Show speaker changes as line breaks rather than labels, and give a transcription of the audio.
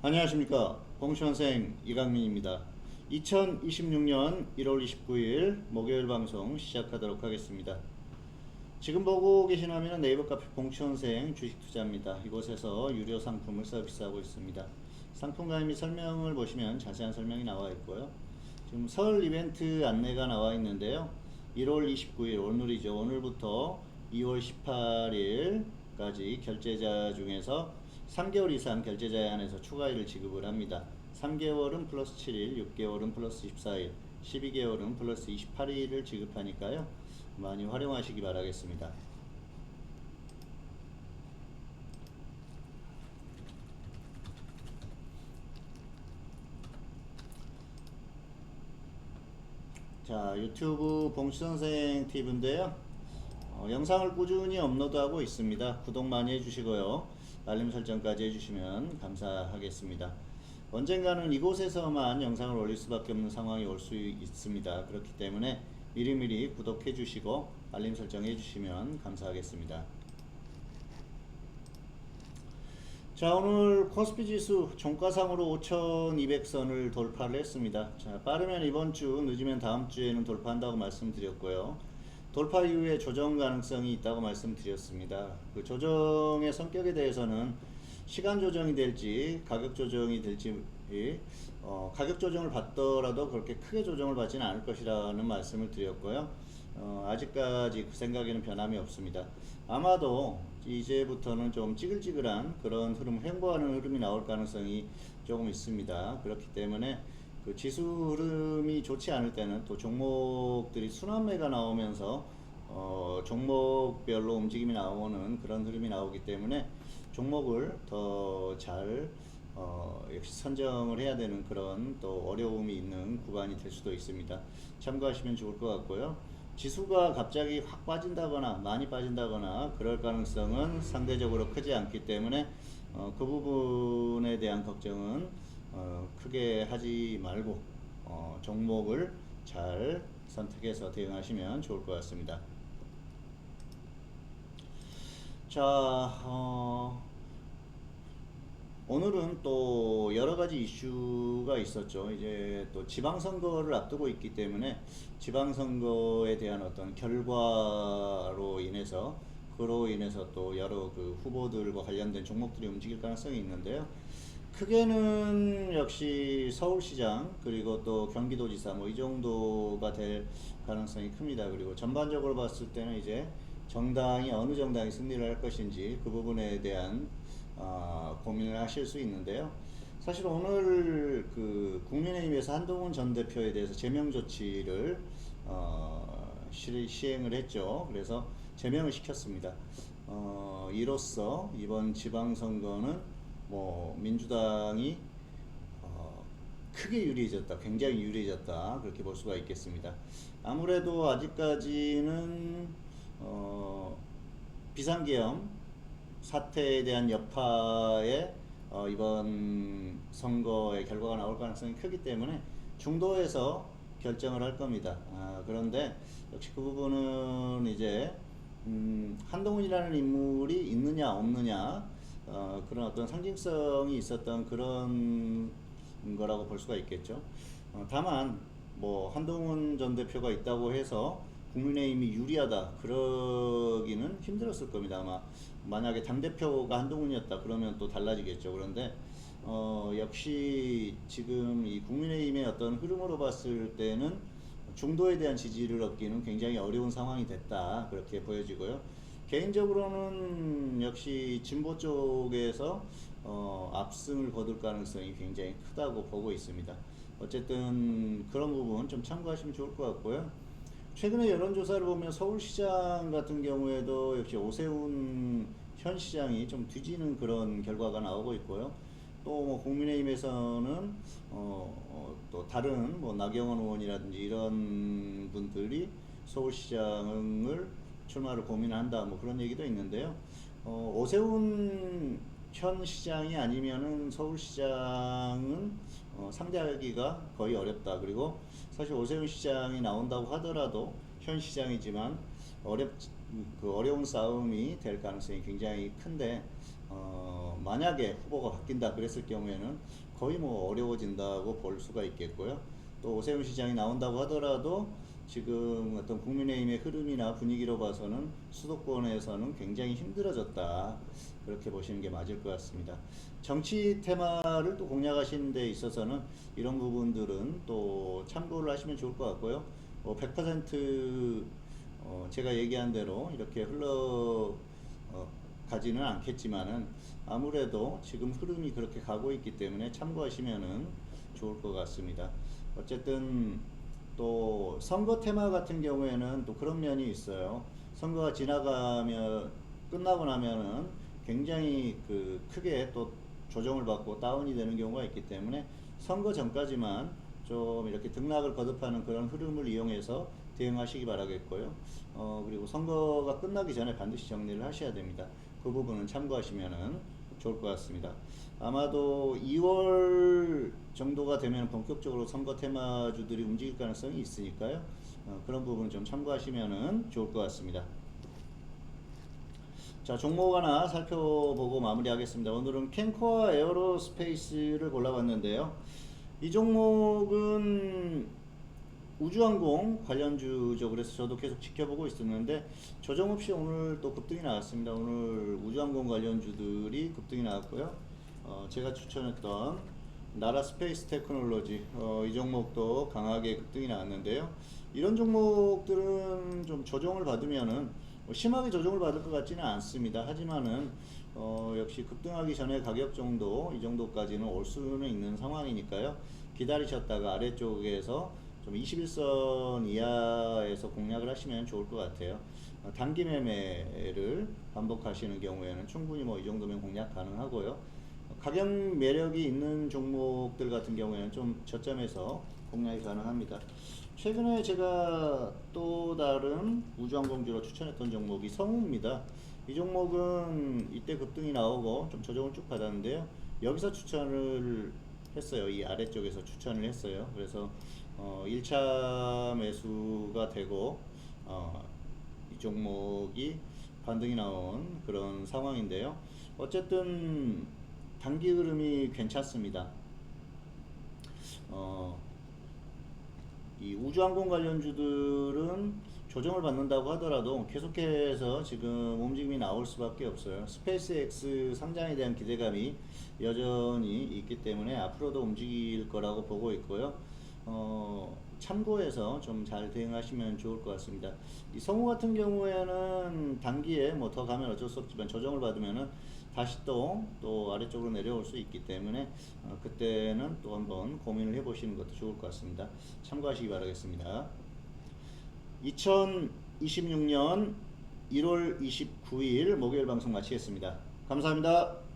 안녕하십니까. 봉시원생 이강민입니다. 2026년 1월 29일 목요일 방송 시작하도록 하겠습니다. 지금 보고 계신 화면은 네이버 카페 봉시원생 주식투자입니다. 이곳에서 유료 상품을 서비스하고 있습니다. 상품 가입 및 설명을 보시면 자세한 설명이 나와 있고요. 지금 설 이벤트 안내가 나와 있는데요. 1월 29일 오늘이죠. 오늘부터 2월 18일까지 결제자 중에서 3개월 이상 결제자에 한해서 추가일을 지급을 합니다. 3개월은 플러스 7일, 6개월은 플러스 14일, 12개월은 플러스 28일을 지급하니까요. 많이 활용하시기 바라겠습니다. 자, 유튜브 봉수선생 TV인데요. 영상을 꾸준히 업로드하고 있습니다. 구독 많이 해주시고요. 알림 설정까지 해주시면 감사하겠습니다. 언젠가는 이곳에서만 영상을 올릴 수밖에 없는 상황이 올 수 있습니다. 그렇기 때문에 미리미리 구독해 주시고 알림 설정해 주시면 감사하겠습니다. 자, 오늘 코스피 지수 종가상으로 5200선을 돌파를 했습니다. 자, 빠르면 이번 주, 늦으면 다음 주에는 돌파한다고 말씀드렸고요. 돌파 이후에 조정 가능성이 있다고 말씀드렸습니다. 그 조정의 성격에 대해서는 시간 조정이 될지 가격 조정이 될지 가격 조정을 받더라도 그렇게 크게 조정을 받지는 않을 것이라는 말씀을 드렸고요. 아직까지 그 생각에는 변함이 없습니다. 아마도 이제부터는 좀 찌글찌글한 그런 흐름, 횡보하는 흐름이 나올 가능성이 조금 있습니다. 그렇기 때문에 그 지수 흐름이 좋지 않을 때는 또 종목들이 순환매가 나오면서 종목별로 움직임이 나오는 그런 흐름이 나오기 때문에 종목을 더 잘 역시 선정을 해야 되는 그런 또 어려움이 있는 구간이 될 수도 있습니다. 참고하시면 좋을 것 같고요. 지수가 갑자기 확 빠진다거나 많이 빠진다거나 그럴 가능성은 상대적으로 크지 않기 때문에 그 부분에 대한 걱정은 크게 하지 말고 종목을 잘 선택해서 대응하시면 좋을 것 같습니다. 자, 오늘은 또 여러가지 이슈가 있었죠. 이제 또 지방선거를 앞두고 있기 때문에 지방선거에 대한 어떤 결과로 인해서 그로 인해서 또 여러 그 후보들과 관련된 종목들이 움직일 가능성이 있는데요. 크게는 역시 서울시장 그리고 또 경기도지사 뭐 이 정도가 될 가능성이 큽니다. 그리고 전반적으로 봤을 때는 이제 정당이 어느 정당이 승리를 할 것인지 그 부분에 대한 고민을 하실 수 있는데요. 사실 오늘 그 국민의힘에서 한동훈 전 대표에 대해서 제명 조치를 시행을 했죠. 그래서 제명을 시켰습니다. 이로써 이번 지방선거는 뭐 민주당이 크게 유리해졌다, 굉장히 유리해졌다 그렇게 볼 수가 있겠습니다. 아무래도 아직까지는 비상계엄 사태에 대한 여파에 이번 선거의 결과가 나올 가능성이 크기 때문에 중도에서 결정을 할 겁니다. 그런데 역시 그 부분은 이제 한동훈이라는 인물이 있느냐 없느냐 그런 어떤 상징성이 있었던 그런 거라고 볼 수가 있겠죠. 다만 뭐 한동훈 전 대표가 있다고 해서 국민의힘이 유리하다 그러기는 힘들었을 겁니다. 아마 만약에 당대표가 한동훈이었다 그러면 또 달라지겠죠. 그런데 역시 지금 이 국민의힘의 어떤 흐름으로 봤을 때는 중도에 대한 지지를 얻기는 굉장히 어려운 상황이 됐다 그렇게 보여지고요. 개인적으로는 역시 진보 쪽에서 압승을 거둘 가능성이 굉장히 크다고 보고 있습니다. 어쨌든 그런 부분 좀 참고하시면 좋을 것 같고요. 최근에 여론조사를 보면 서울시장 같은 경우에도 역시 오세훈 현 시장이 좀 뒤지는 그런 결과가 나오고 있고요. 또 뭐 국민의힘에서는 또 다른 뭐 나경원 의원이라든지 이런 분들이 서울시장을 출마를 고민한다 뭐 그런 얘기도 있는데요. 오세훈 현 시장이 아니면은 서울시장은 상대하기가 거의 어렵다. 그리고 사실 오세훈 시장이 나온다고 하더라도 현 시장이지만 어려운 싸움이 될 가능성이 굉장히 큰데 만약에 후보가 바뀐다 그랬을 경우에는 거의 뭐 어려워진다고 볼 수가 있겠고요. 또 오세훈 시장이 나온다고 하더라도 지금 어떤 국민의힘의 흐름이나 분위기로 봐서는 수도권에서는 굉장히 힘들어졌다. 그렇게 보시는 게 맞을 것 같습니다. 정치 테마를 또 공략하시는 데 있어서는 이런 부분들은 또 참고를 하시면 좋을 것 같고요. 100% 제가 얘기한 대로 이렇게 가지는 않겠지만은 아무래도 지금 흐름이 그렇게 가고 있기 때문에 참고하시면은 좋을 것 같습니다. 어쨌든 또 선거 테마 같은 경우에는 또 그런 면이 있어요. 선거가 끝나고 나면은 굉장히 크게 또 조정을 받고 다운이 되는 경우가 있기 때문에 선거 전까지만 좀 이렇게 등락을 거듭하는 그런 흐름을 이용해서 대응하시기 바라겠고요. 그리고 선거가 끝나기 전에 반드시 정리를 하셔야 됩니다. 그 부분은 참고하시면 좋을 것 같습니다. 아마도 2월 정도가 되면 본격적으로 선거 테마주들이 움직일 가능성이 있으니까요. 그런 부분 좀 참고하시면 좋을 것 같습니다. 자, 종목 하나 살펴보고 마무리하겠습니다. 오늘은 캔코와 에어로스페이스를 골라봤는데요. 이 종목은 우주항공 관련주죠. 그래서 저도 계속 지켜보고 있었는데 조정 없이 오늘 또 급등이 나왔습니다. 오늘 우주항공 관련주들이 급등이 나왔고요. 제가 추천했던 나라 스페이스 테크놀로지 이 종목도 강하게 급등이 나왔는데요. 이런 종목들은 좀 조정을 받으면은 심하게 조정을 받을 것 같지는 않습니다. 하지만은 역시 급등하기 전에 가격 정도 이 정도까지는 올 수는 있는 상황이니까요. 기다리셨다가 아래쪽에서 좀 21선 이하에서 공략을 하시면 좋을 것 같아요. 단기 매매를 반복하시는 경우에는 충분히 뭐 이 정도면 공략 가능하고요. 가격 매력이 있는 종목들 같은 경우에는 좀 저점에서 공략이 가능합니다. 최근에 제가 또 다른 우주항공주로 추천했던 종목이 성우입니다. 이 종목은 이때 급등이 나오고 좀 조정을 쭉 받았는데요. 여기서 추천을 했어요. 이 아래쪽에서 추천을 했어요. 그래서 1차 매수가 되고 이 종목이 반등이 나온 그런 상황인데요. 어쨌든 단기 흐름이 괜찮습니다. 이 우주항공 관련주들은 조정을 받는다고 하더라도 계속해서 지금 움직임이 나올 수밖에 없어요. 스페이스X 상장에 대한 기대감이 여전히 있기 때문에 앞으로도 움직일 거라고 보고 있고요. 참고해서 좀 잘 대응하시면 좋을 것 같습니다. 이 성우 같은 경우에는 단기에 뭐 더 가면 어쩔 수 없지만 조정을 받으면은 다시 또 아래쪽으로 내려올 수 있기 때문에 그때는 또 한번 고민을 해보시는 것도 좋을 것 같습니다. 참고하시기 바라겠습니다. 2026년 1월 29일 목요일 방송 마치겠습니다. 감사합니다.